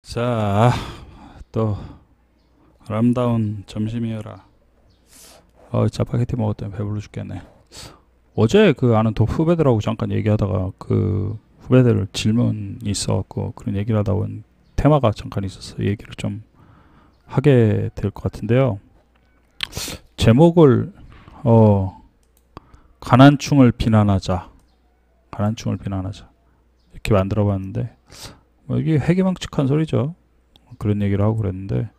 자, 또 아름다운 점심이어라. 짜파게티 먹었더니 배불러 죽겠네. 어제 그 아는 또 후배들하고 잠깐 얘기하다가 그 후배들 질문이 있어갖고 그런 얘기를 하다 보니 테마가 잠깐 있어서 얘기를 좀 하게 될 것 같은데요. 제목을 가난충을 비난하자, 가난충을 비난하자 이렇게 만들어봤는데 이게 회기망측한 소리죠. 그런 얘기를 하고 그랬는데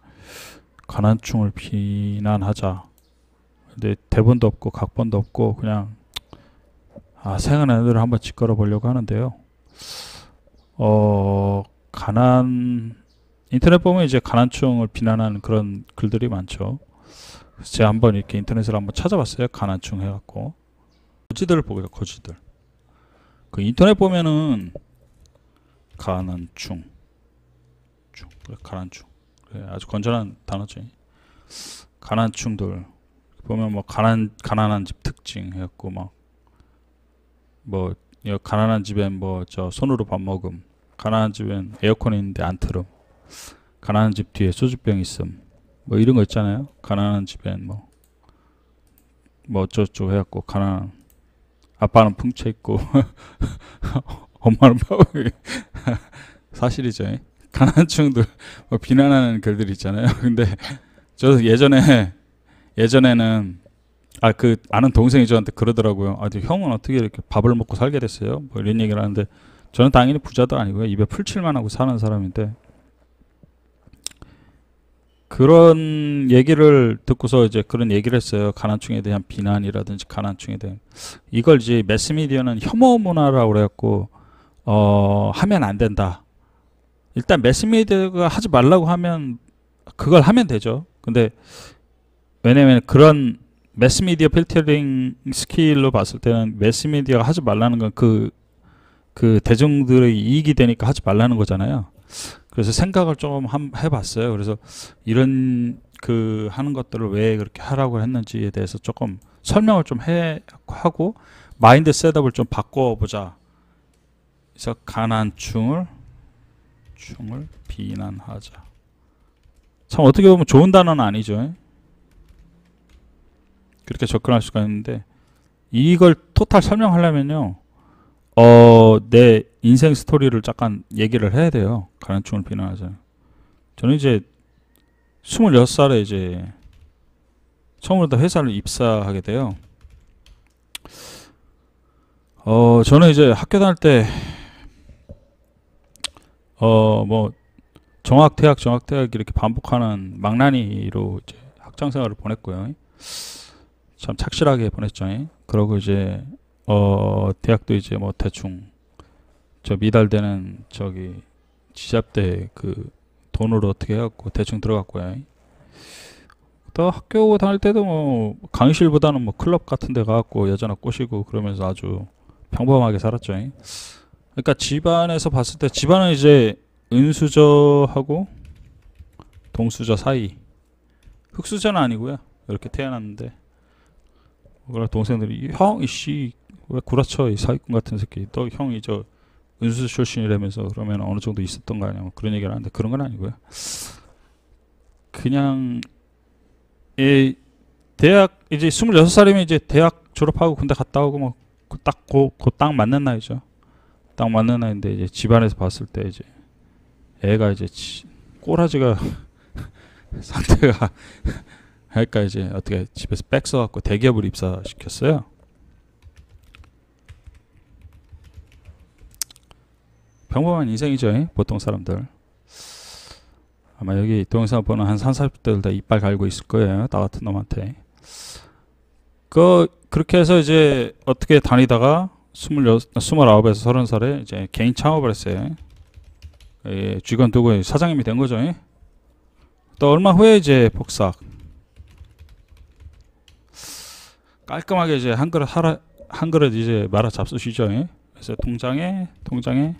가난충을 비난하자. 근데 대본도 없고 각본도 없고 그냥 생각나는 대로 한번 짓걸어 보려고 하는데요. 인터넷 보면 이제 가난충을 비난하는 그런 글들이 많죠. 그래서 제가 한번 이렇게 인터넷을 한번 찾아봤어요. 가난충 해갖고 거지들 보고요. 거지들. 그 인터넷 보면은 가난충, 가난충. 그래, 아주 건전한 단어죠. 가난충들 보면 뭐 가난한 집 특징 해갖고 뭐 가난한 집엔 뭐 저 손으로 밥 먹음, 가난한 집엔 에어컨 있는데 안 틀음, 가난한 집 뒤에 소주병 있음, 뭐 이런 거 있잖아요. 가난한 집엔 뭐 어쩌고 해갖고 가난 아빠는 풍채 있고 엄마는 사실이죠. 가난충들 비난하는 글들 있잖아요. 근데 저도 예전에는 그 아는 동생이 저한테 그러더라고요. 형은 어떻게 이렇게 밥을 먹고 살게 됐어요? 뭐 이런 얘기를 하는데 저는 당연히 부자도 아니고요. 입에 풀칠만 하고 사는 사람인데 그런 얘기를 듣고서 이제 그런 얘기를 했어요. 가난충에 대한 비난이라든지 가난충에 대한 이걸 이제 매스미디어는 혐오 문화라고 그래갖고 하면 안 된다. 일단 매스미디어가 하지 말라고 하면 그걸 하면 되죠. 근데 왜냐면 그런 매스미디어 필터링 스킬로 봤을 때는 매스미디어가 하지 말라는 건 그 대중들의 이익이 되니까 하지 말라는 거잖아요. 그래서 생각을 좀 해봤어요. 그래서 이런 하는 것들을 왜 그렇게 하라고 했는지에 대해서 조금 설명을 좀 하고 마인드 셋업을 좀 바꿔보자. 그래서 가난충을 비난하자. 참 어떻게 보면 좋은 단어는 아니죠. 그렇게 접근할 수가 있는데 이걸 토탈 설명하려면요. 내 인생 스토리를 잠깐 얘기를 해야 돼요. 가난충을 비난하자. 저는 이제 26살에 이제 처음으로 회사를 입사하게 돼요. 저는 이제 학교 다닐 때 뭐 정학퇴학 이렇게 반복하는 망나니로 이제 학창 생활을 보냈고요. 참 착실하게 보냈죠. 그러고 이제 대학도 이제 뭐 대충 저 미달되는 저기 지잡대 그 돈으로 어떻게 해갖고 대충 들어갔고요. 또 학교 다닐 때도 뭐 강의실보다는 뭐 클럽 같은 데 가갖고 여자나 꼬시고 그러면서 아주 평범하게 살았죠. 그러니까 집안에서 봤을 때 집안은 이제 은수저하고 동수저 사이, 흑수저는 아니고요. 이렇게 태어났는데 그래 동생들이 형 이씨 왜 구라쳐 이 사기꾼 같은 새끼 또 형이 저 은수저 출신이라면서 그러면 어느 정도 있었던 거 아니야 뭐 그런 얘기를 하는데 그런 건 아니고요. 그냥 대학 이제 26살이면 이제 대학 졸업하고 군대 갔다 오고 뭐 딱 맞는 나이죠. 딱 맞는 나이인데 이제 집안에서 봤을 때 이제 애가 이제 꼬라지가 상태가 그러니까 이제 어떻게 집에서 백 써갖고 대기업을 입사시켰어요. 평범한 인생이죠. 보통 사람들. 아마 여기 동영상 보는 한 30대들 다 이빨 갈고 있을 거예요. 나 같은 놈한테. 그렇게 해서 이제 어떻게 다니다가 29에서 30살에 이제 개인 창업을 했어요. 직원 두고 사장님이 된 거죠. 또 얼마 후에 이제 복사. 깔끔하게 이제 한 그릇 이제 말아 잡수시죠. 그래서 통장에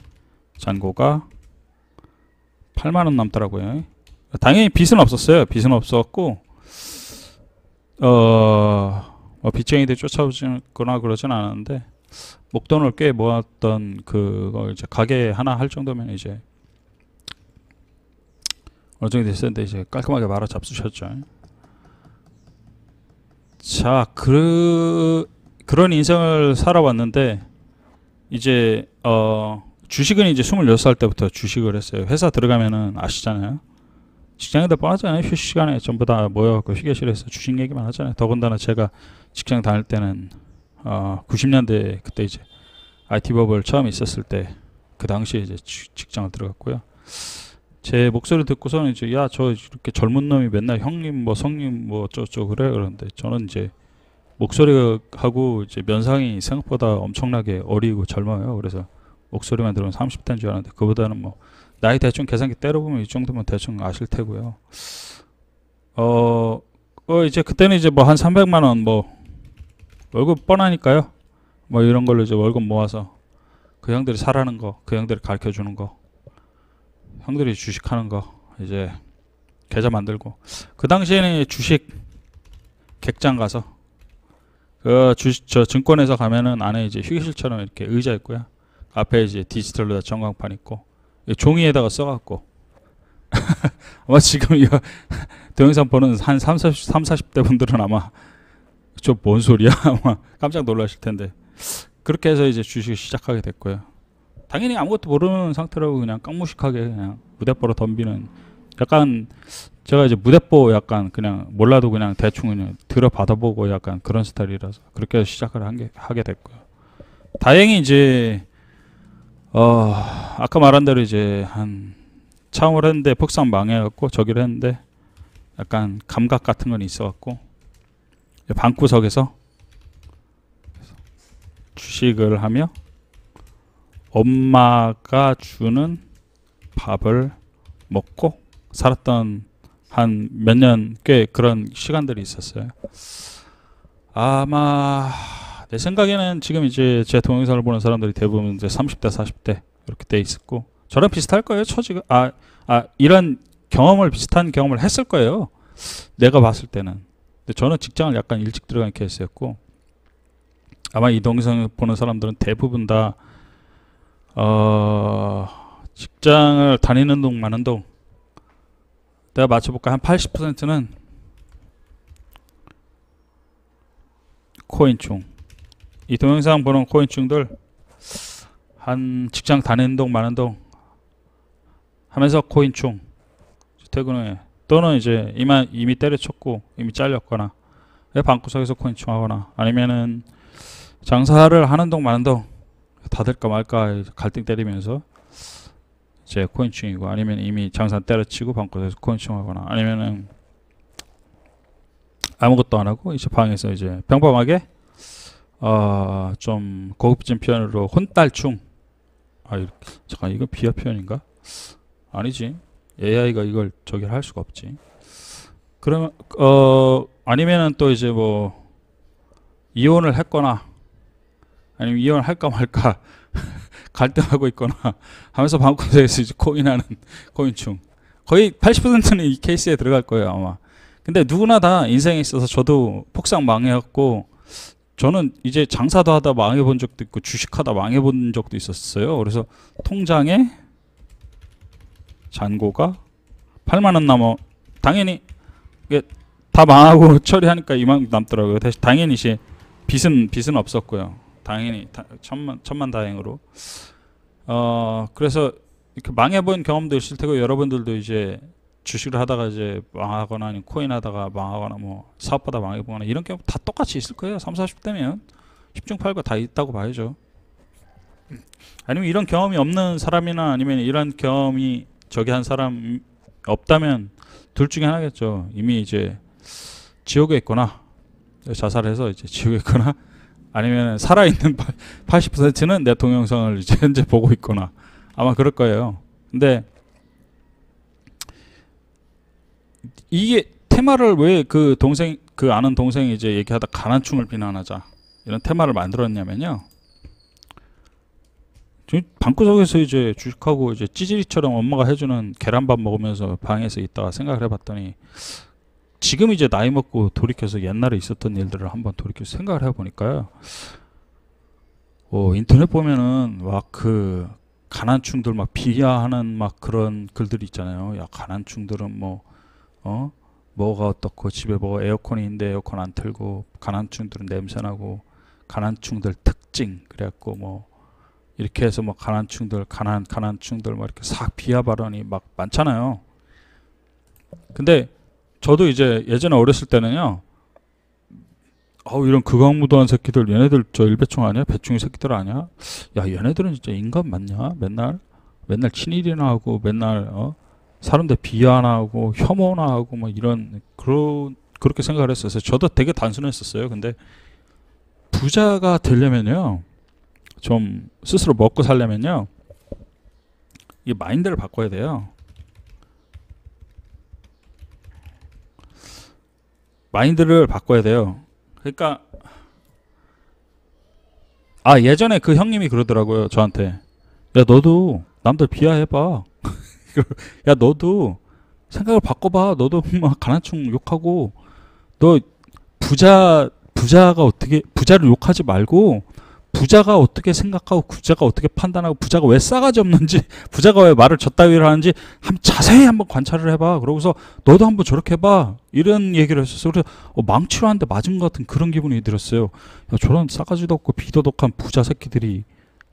잔고가 8만 원 남더라고요. 당연히 빚은 없었어요. 빚은 없었고 빚쟁이들 쫓아오거나 그러진 않았는데 목돈을 꽤 모았던 그거 이제 가게 하나 할 정도면 이제 어느 정도 됐었는데 이제 깔끔하게 말아 잡수셨죠. 자, 그런 인생을 살아왔는데 이제 주식은 이제 26살 때부터 주식을 했어요. 회사 들어가면은 아시잖아요. 직장인들 뻔하잖아요. 휴식 시간에 전부 다 모여갖고 휴게실에서 주식 얘기만 하잖아요. 더군다나 제가 직장 다닐 때는 90년대 그때 이제 IT버블 처음 있었을 때 그 당시에 이제 직장을 들어갔고요. 제 목소리를 듣고서는 이제 야, 저 이렇게 젊은 놈이 맨날 형님 뭐 성님 뭐 어쩌고 그래 그러는데 저는 이제 목소리하고 이제 면상이 생각보다 엄청나게 어리고 젊어요. 그래서 목소리만 들으면 30대인 줄 알았는데 그보다는 뭐 나이 대충 계산기 때려보면 이 정도면 대충 아실 테고요. 이제 그때는 이제 뭐 한 300만 원 뭐 월급 뻔하니까요. 뭐 이런 걸로 이제 월급 모아서 그 형들이 사라는 거, 그 형들이 가르쳐 주는 거, 형들이 주식하는 거 이제 계좌 만들고 그 당시에는 주식 객장 가서 저 증권회사 가면은 안에 이제 휴게실처럼 이렇게 의자 있고요. 앞에 이제 디지털로 다 전광판 있고 종이에다가 써갖고 아마 지금 이거 동영상 보는 한 30-40대 분들은 아마 저 뭔 소리야 아마 깜짝 놀라실 텐데 그렇게 해서 이제 주식을 시작하게 됐고요. 당연히 아무것도 모르는 상태라고 그냥 깡무식하게 그냥 무대뽀로 덤비는 약간 제가 이제 무대뽀 약간 그냥 몰라도 그냥 대충 그냥 들어 받아보고 약간 그런 스타일이라서 그렇게 해서 시작을 하게 됐고요. 다행히 이제 아까 말한 대로 이제 한 차음을 했는데 폭삭 망해갖고 저기를 했는데 약간 감각 같은 건 있어갖고 방구석에서 주식을 하며 엄마가 주는 밥을 먹고 살았던 한 몇 년 꽤 그런 시간들이 있었어요. 아마 내 생각에는 지금 이제 제 동영상을 보는 사람들이 대부분 이제 30대 40대 이렇게 돼 있었고 저랑 비슷할 거예요. 처지가 이런 비슷한 경험을 했을 거예요. 내가 봤을 때는. 근데 저는 직장을 약간 일찍 들어간 케이스였고 아마 이 동영상을 보는 사람들은 대부분 다 직장을 다니는 동 마는 동 내가 맞춰볼까 한 80%는 코인충. 이 동영상 보는 코인충들 한 직장 다니는 동 마는 동 하면서 코인충 퇴근 후에 또는 이제 이미 때려쳤고 이미 잘렸거나 방구석에서 코인충 하거나 아니면은 장사를 하는 동 마는 동 다 될까 말까 갈등 때리면서 이제 코인충이고 아니면 이미 장사 때려치고 방구석에서 코인충 하거나 아니면은 아무것도 안 하고 이제 방에서 이제 평범하게 좀 고급진 표현으로 혼딸충 잠깐 이거 비하 표현인가? 아니지 AI가 이걸 저기를 할 수가 없지. 그러면 아니면은 또 이제 뭐 이혼을 했거나 아니면 이혼을 할까 말까 갈등하고 있거나 하면서 방구석에서 이제 코인하는 코인충 거의 80%는 이 케이스에 들어갈 거예요 아마. 근데 누구나 다 인생에 있어서 저도 폭삭 망해갖고 저는 이제 장사도 하다 망해본 적도 있고 주식하다 망해본 적도 있었어요. 그래서 통장에 잔고가 8만 원 남아 당연히 이게 다 망하고 처리하니까 이만큼 남더라고요. 당연히 이제 빚은 없었고요. 당연히 천만 다행으로. 그래서 이렇게 망해본 경험도 있을 테고 여러분들도 이제 주식을 하다가 이제 망하거나 아니면 코인 하다가 망하거나 뭐 사업하다 망해보거나 이런 경우 다 똑같이 있을 거예요. 30, 40대면 10중 8구 다 있다고 봐야죠. 아니면 이런 경험이 없는 사람이나 아니면 이런 경험이 저기 한 사람 없다면 둘 중에 하나겠죠. 이미 이제 지옥에 있거나 자살해서 이제 지옥에 있거나 아니면 살아있는 80%는 내 동영상을 이제 현재 보고 있거나 아마 그럴 거예요. 근데 이게 테마를 왜 그 아는 동생이 이제 얘기하다 가난충을 비난하자 이런 테마를 만들었냐면요. 방구석에서 이제 주식하고 이제 찌질이처럼 엄마가 해주는 계란밥 먹으면서 방에서 있다가 생각을 해봤더니 지금 이제 나이 먹고 돌이켜서 옛날에 있었던 일들을 한번 돌이켜서 생각을 해보니까요. 인터넷 보면은 막 가난충들 막 비하하는 막 그런 글들이 있잖아요. 야, 가난충들은 뭐 뭐가 어떻고 집에 뭐 에어컨이 있는데 에어컨 안 틀고 가난충들은 냄새나고 가난충들 특징 그래갖고 뭐 이렇게 해서 뭐 가난충들 가난충들 막 이렇게 싹 비하 발언이 막 많잖아요. 근데 저도 이제 예전에 어렸을 때는요. 이런 극악무도한 새끼들 얘네들 저 일배충 아니야? 배충이 새끼들 아니야? 야, 얘네들은 진짜 인간 맞냐? 맨날 친일이나 하고 맨날 사람들 비하나 하고 혐오나 하고 막 이런 그렇게 생각을 했었어요. 저도 되게 단순했었어요. 근데 부자가 되려면요. 좀 스스로 먹고 살려면요. 이 마인드를 바꿔야 돼요. 마인드를 바꿔야 돼요. 그러니까 예전에 그 형님이 그러더라고요. 저한테. 야, 너도 남들 비하해봐. 야, 너도 생각을 바꿔봐. 너도 막 가난충 욕하고 너 부자가 어떻게 부자를 욕하지 말고 부자가 어떻게 생각하고 부자가 어떻게 판단하고 부자가 왜 싸가지 없는지 부자가 왜 말을 저따위로 하는지 자세히 한번 관찰을 해봐. 그러고서 너도 한번 저렇게 해봐. 이런 얘기를 했었어요. 그래서 망치로 한 대 맞은 것 같은 그런 기분이 들었어요. 야, 저런 싸가지도 없고 비도덕한 부자 새끼들이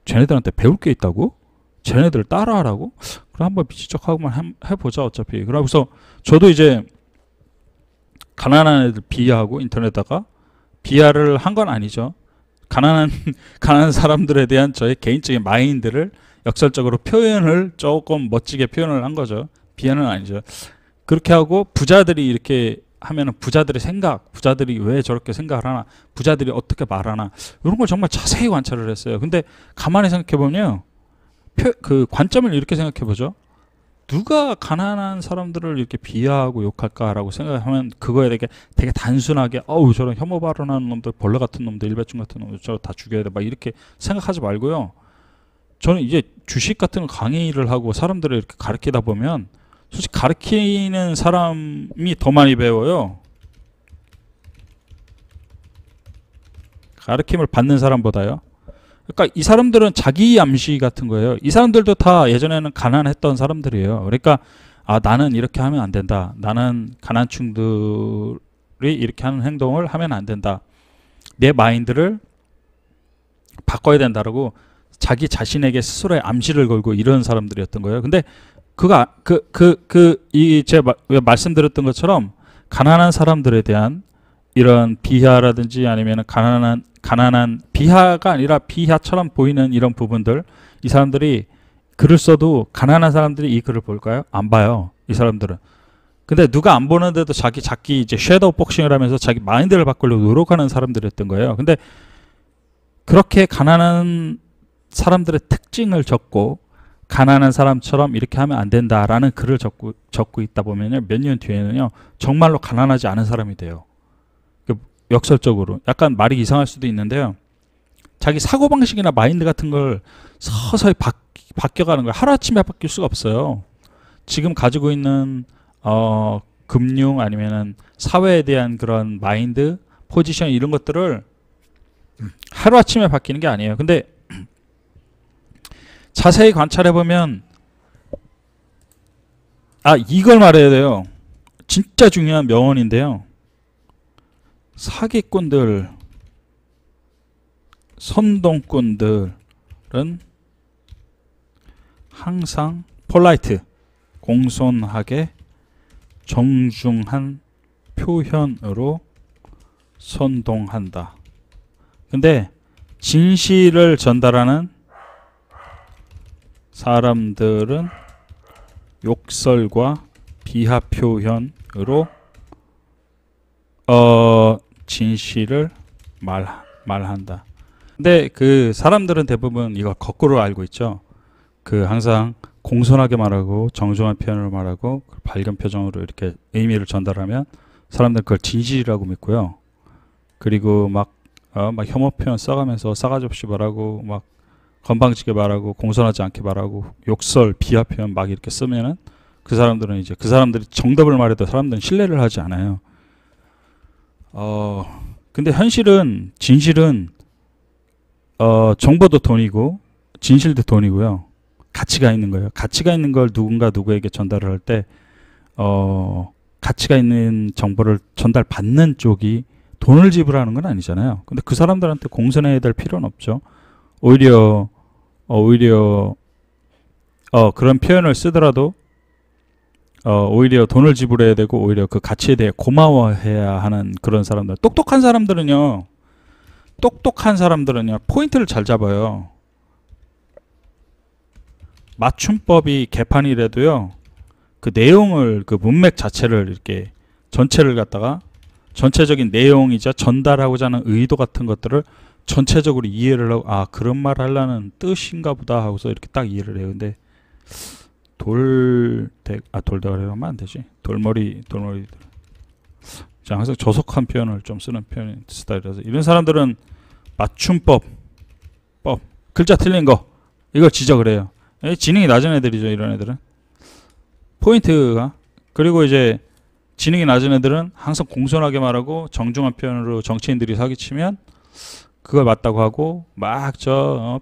쟤네들한테 배울 게 있다고? 쟤네들을 따라하라고? 그럼 한번 미치적하고만 해보자 어차피. 그러고서 저도 이제 가난한 애들 비하하고 인터넷에다가 비하를 한 건 아니죠. 가난한 사람들에 대한 저의 개인적인 마인드를 역설적으로 표현을 조금 멋지게 표현을 한 거죠. 비하는 아니죠. 그렇게 하고 부자들이 이렇게 하면은 부자들의 생각, 부자들이 왜 저렇게 생각을 하나, 부자들이 어떻게 말하나 이런 걸 정말 자세히 관찰을 했어요. 근데 가만히 생각해 보면요, 그 관점을 이렇게 생각해 보죠. 누가 가난한 사람들을 이렇게 비하하고 욕할까라고 생각하면 그거에 되게 단순하게 저런 혐오 발언하는 놈들, 벌레 같은 놈들, 일배충 같은 놈들 저거 다 죽여야 돼 막 이렇게 생각하지 말고요. 저는 이제 주식 같은 강의를 하고 사람들을 이렇게 가르치다 보면 솔직히 가르치는 사람이 더 많이 배워요. 가르침을 받는 사람보다요. 그러니까 이 사람들은 자기 암시 같은 거예요. 이 사람들도 다 예전에는 가난했던 사람들이에요. 그러니까 나는 이렇게 하면 안 된다. 나는 가난충들이 이렇게 하는 행동을 하면 안 된다. 내 마인드를 바꿔야 된다라고 자기 자신에게 스스로의 암시를 걸고 이런 사람들이었던 거예요. 근데 제가 말씀드렸던 것처럼 가난한 사람들에 대한 이런 비하라든지 아니면 가난한 비하가 아니라 비하처럼 보이는 이런 부분들, 이 사람들이 글을 써도 가난한 사람들이 이 글을 볼까요? 안 봐요. 이 사람들은. 근데 누가 안 보는데도 자기 이제 섀도우 복싱을 하면서 자기 마인드를 바꾸려고 노력하는 사람들이었던 거예요. 근데 그렇게 가난한 사람들의 특징을 적고 가난한 사람처럼 이렇게 하면 안 된다라는 글을 적고 있다 보면요, 몇 년 뒤에는요 정말로 가난하지 않은 사람이 돼요. 역설적으로 약간 말이 이상할 수도 있는데요, 자기 사고방식이나 마인드 같은 걸 서서히 바뀌어가는 거예요. 하루아침에 바뀔 수가 없어요. 지금 가지고 있는 금융 아니면은 사회에 대한 그런 마인드, 포지션 이런 것들을 하루아침에 바뀌는 게 아니에요. 근데 자세히 관찰해보면 이걸 말해야 돼요. 진짜 중요한 명언인데요. 사기꾼들, 선동꾼들은 항상 폴라이트, 공손하게 정중한 표현으로 선동한다. 근데 진실을 전달하는 사람들은 욕설과 비하 표현으로 진실을 말한다. 근데 그 사람들은 대부분 이거 거꾸로 알고 있죠. 항상 공손하게 말하고 정중한 표현으로 말하고 밝은 표정으로 이렇게 의미를 전달하면 사람들은 그걸 진실이라고 믿고요. 그리고 막 혐오 표현 써가면서 싸가지 없이 말하고 막 건방지게 말하고 공손하지 않게 말하고 욕설, 비하 표현 막 이렇게 쓰면은 그 사람들이 정답을 말해도 사람들은 신뢰를 하지 않아요. 근데 진실은 정보도 돈이고 진실도 돈이고요. 가치가 있는 거예요. 가치가 있는 걸 누군가 누구에게 전달을 할 때 가치가 있는 정보를 전달받는 쪽이 돈을 지불하는 건 아니잖아요. 근데 그 사람들한테 공손해야 될 필요는 없죠. 오히려 그런 표현을 쓰더라도 오히려 돈을 지불해야 되고 오히려 그 가치에 대해 고마워해야 하는 그런 사람들. 똑똑한 사람들은요 포인트를 잘 잡아요. 맞춤법이 개판이라도요 그 내용을, 그 문맥 자체를 이렇게 전체를 갖다가 전체적인 내용이자 전달하고자 하는 의도 같은 것들을 전체적으로 이해를 하고, 아 그런 말 하려는 뜻인가 보다 하고서 이렇게 딱 이해를 해요. 근데 돌대가리 하면 안 되지. 돌머리 항상 저속한 표현을 좀 쓰는 표현 스타일이라서, 이런 사람들은 맞춤법 글자 틀린 거 이걸 지적을 해요. 지능이 낮은 애들이죠, 이런 애들은. 포인트가. 그리고 이제 지능이 낮은 애들은 항상 공손하게 말하고 정중한 표현으로 정치인들이 사기치면 그걸 맞다고 하고 막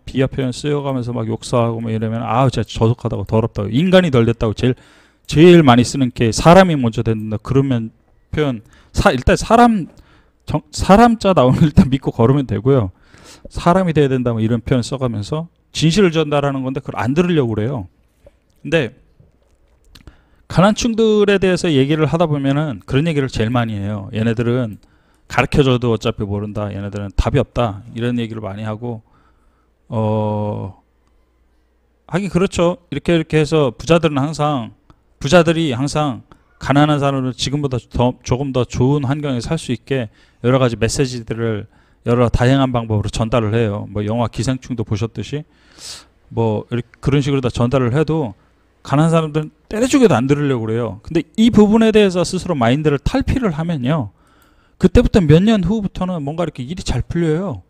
비하 표현 쓰여가면서 막 욕설하고 뭐 이러면 진짜 저속하다고 더럽다고, 인간이 덜 됐다고 제일 많이 쓰는 게 사람이 먼저 된다. 그러면 표현 일단 사람자 나오면 일단 믿고 걸으면 되고요. 사람이 돼야 된다 뭐 이런 표현 써가면서 진실을 전달하는 건데 그걸 안 들으려고 그래요. 근데 가난충들에 대해서 얘기를 하다 보면은 그런 얘기를 제일 많이 해요. 얘네들은 가르쳐줘도 어차피 모른다. 얘네들은 답이 없다. 이런 얘기를 많이 하고, 하긴 그렇죠. 이렇게 해서 부자들이 항상 가난한 사람을 지금보다 조금 더 좋은 환경에 살 수 있게 여러 가지 메시지들을 여러 다양한 방법으로 전달을 해요. 뭐 영화 기생충도 보셨듯이 뭐 이렇게 그런 식으로 다 전달을 해도 가난한 사람들은 때려죽여도 안 들으려고 그래요. 근데 이 부분에 대해서 스스로 마인드를 탈피를 하면요, 그때부터 몇 년 후부터는 뭔가 이렇게 일이 잘 풀려요.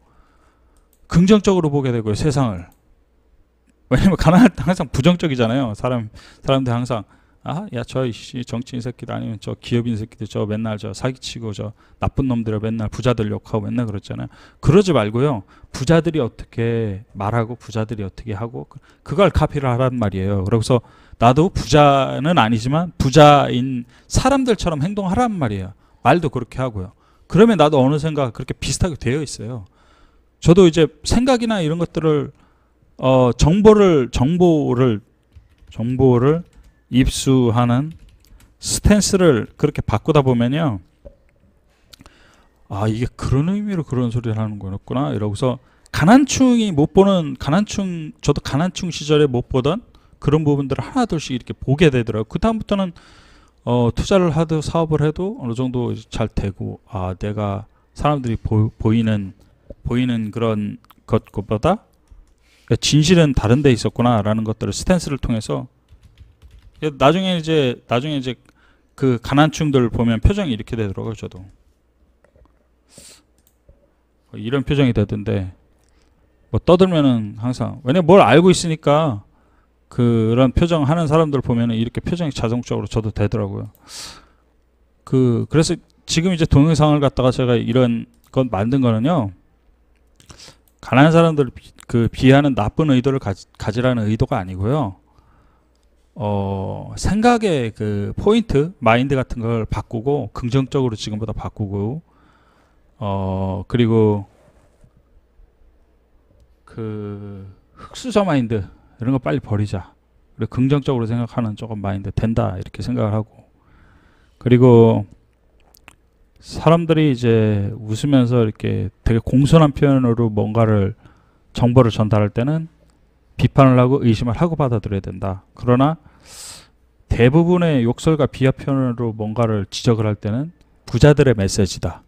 긍정적으로 보게 되고요, 세상을. 왜냐면 가난할 때 항상 부정적이잖아요. 사람들 항상 저 정치인 새끼들 아니면 저 기업인 새끼들 저 맨날 저 사기치고 저 나쁜 놈들이 맨날 부자들 욕하고 맨날 그렇잖아요. 그러지 말고요. 부자들이 어떻게 말하고 부자들이 어떻게 하고 그걸 카피를 하란 말이에요. 그래서 나도 부자는 아니지만 부자인 사람들처럼 행동하란 말이에요. 말도 그렇게 하고요. 그러면 나도 어느샌가 그렇게 비슷하게 되어 있어요. 저도 이제 생각이나 이런 것들을 정보를 입수하는 스탠스를 그렇게 바꾸다 보면요, 이게 그런 의미로 그런 소리를 하는 거였구나 이러고서 저도 가난충 시절에 못 보던 그런 부분들을 하나둘씩 이렇게 보게 되더라고요. 그 다음부터는 투자를 하든 사업을 해도 어느 정도 잘 되고, 내가 사람들이 보이는 그런 것보다 진실은 다른 데 있었구나 라는 것들을 스탠스를 통해서 나중에 이제 그 가난충들 보면 표정이 이렇게 되더라고요. 저도 이런 표정이 되던데, 뭐 떠들면은 항상, 왜냐면 뭘 알고 있으니까 그런 표정 하는 사람들 보면은 이렇게 표정이 자동적으로 저도 되더라고요. 그래서 지금 이제 동영상을 갖다가 제가 이런 건 만든 거는요, 가난한 사람들 비하는 나쁜 의도를 가지라는 의도가 아니고요, 생각의 그 포인트, 마인드 같은 걸 바꾸고 긍정적으로 지금보다 바꾸고, 그리고 그 흑수저 마인드 이런 거 빨리 버리자. 그리고 긍정적으로 생각하는 조금 마인드 된다 이렇게 생각을 하고, 그리고 사람들이 이제 웃으면서 이렇게 되게 공손한 표현으로 뭔가를 정보를 전달할 때는 비판을 하고 의심을 하고 받아들여야 된다. 그러나 대부분의 욕설과 비하 표현으로 뭔가를 지적을 할 때는 부자들의 메시지다.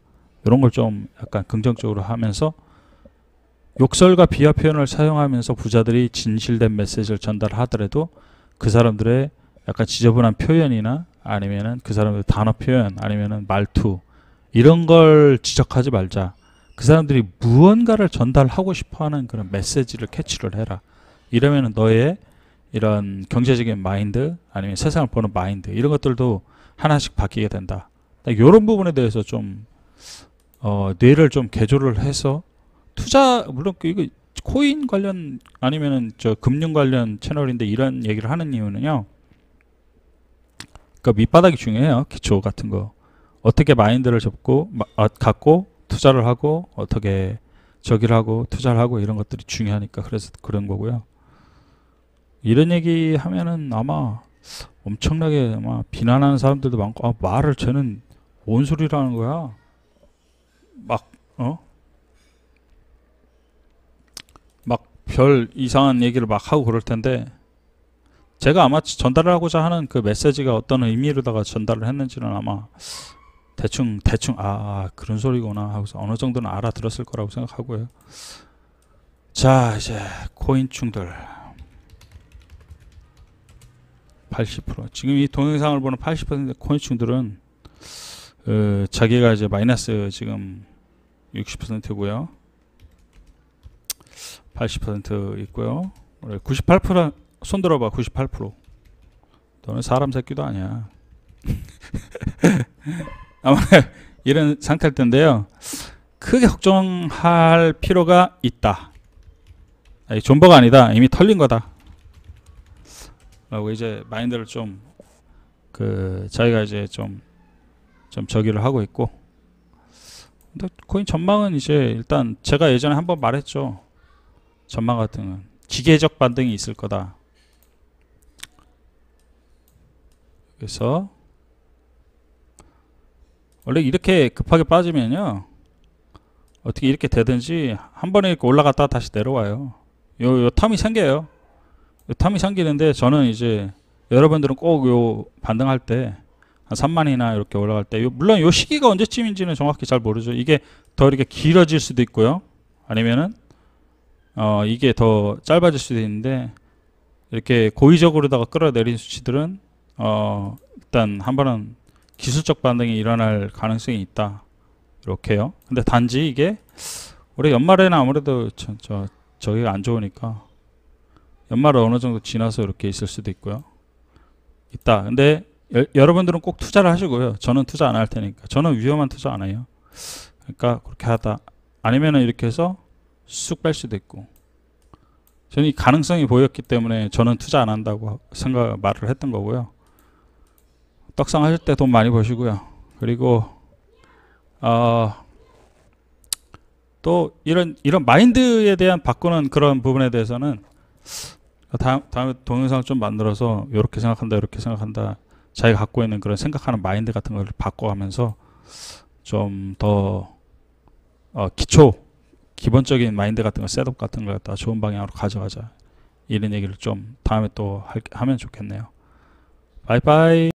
이런 걸 좀 약간 긍정적으로 하면서, 욕설과 비하 표현을 사용하면서 부자들이 진실된 메시지를 전달하더라도 그 사람들의 약간 지저분한 표현이나 아니면은 그 사람들의 단어 표현 아니면은 말투 이런 걸 지적하지 말자. 그 사람들이 무언가를 전달하고 싶어하는 그런 메시지를 캐치를 해라. 이러면은 너의 이런 경제적인 마인드 아니면 세상을 보는 마인드 이런 것들도 하나씩 바뀌게 된다. 이런 부분에 대해서 좀 뇌를 좀 개조를 해서 투자, 물론 이거 코인 관련 아니면은 저 금융 관련 채널인데 이런 얘기를 하는 이유는요. 그러니까 밑바닥이 중요해요. 기초 같은 거. 어떻게 마인드를 갖고 투자를 하고 어떻게 저기를 하고 투자를 하고 이런 것들이 중요하니까 그래서 그런 거고요. 이런 얘기 하면은 아마 엄청나게 아마 비난하는 사람들도 많고, 아, 말을 쟤는 뭔 소리라는 거야. 막 별 이상한 얘기를 막 하고 그럴 텐데, 제가 아마 전달을 하고자 하는 그 메시지가 어떤 의미로다가 전달을 했는지는 아마 대충 그런 소리구나 하고서 어느 정도는 알아들었을 거라고 생각하고요. 자, 이제 코인충들 80%. 지금 이 동영상을 보는 80%의 코인충들은 자기가 이제 마이너스 지금 60%고요. 80% 있고요. 98% 손 들어봐. 98%. 너는 사람 새끼도 아니야. 아마 이런 상태일 텐데요. 크게 걱정할 필요가 있다. 아니, 존버가 아니다. 이미 털린 거다. 라고 이제 마인드를 좀 자기가 이제 좀 저기를 하고 있고. 근데 코인 전망은 이제 일단 제가 예전에 한번 말했죠. 전망 같은 건 기계적 반등이 있을 거다. 그래서 원래 이렇게 급하게 빠지면요, 어떻게 이렇게 되든지 한 번에 이렇게 올라갔다가 다시 내려와요. 요 텀이 생겨요. 요 텀이 생기는데, 저는 이제 여러분들은 꼭 요 반등할 때 한 3만이나 이렇게 올라갈 때, 물론 요 시기가 언제쯤인지는 정확히 잘 모르죠. 이게 더 이렇게 길어질 수도 있고요. 아니면은 이게 더 짧아질 수도 있는데, 이렇게 고의적으로다가 끌어내린 수치들은 일단 한 번은 기술적 반등이 일어날 가능성이 있다. 이렇게요. 근데 단지 이게 올해 연말에는 아무래도 저기가 안 좋으니까 연말을 어느 정도 지나서 이렇게 있을 수도 있고요. 있다. 근데 여러분들은 꼭 투자를 하시고요. 저는 투자 안 할 테니까. 저는 위험한 투자 안 해요. 그러니까 그렇게 하다. 아니면은 이렇게 해서 쑥 뺄 수도 있고. 저는 이 가능성이 보였기 때문에 저는 투자 안 한다고 말을 했던 거고요. 떡상 하실 때 돈 많이 버시고요. 그리고 또 이런 마인드에 대한 바꾸는 그런 부분에 대해서는 다음에 동영상을 좀 만들어서 이렇게 생각한다, 이렇게 생각한다, 자기가 갖고 있는 그런 생각하는 마인드 같은 걸 바꿔가면서 좀 더 기본적인 마인드 같은 거, 셋업 같은 걸 갖다 좋은 방향으로 가져가자, 이런 얘기를 좀 다음에 또 하면 좋겠네요. 바이바이.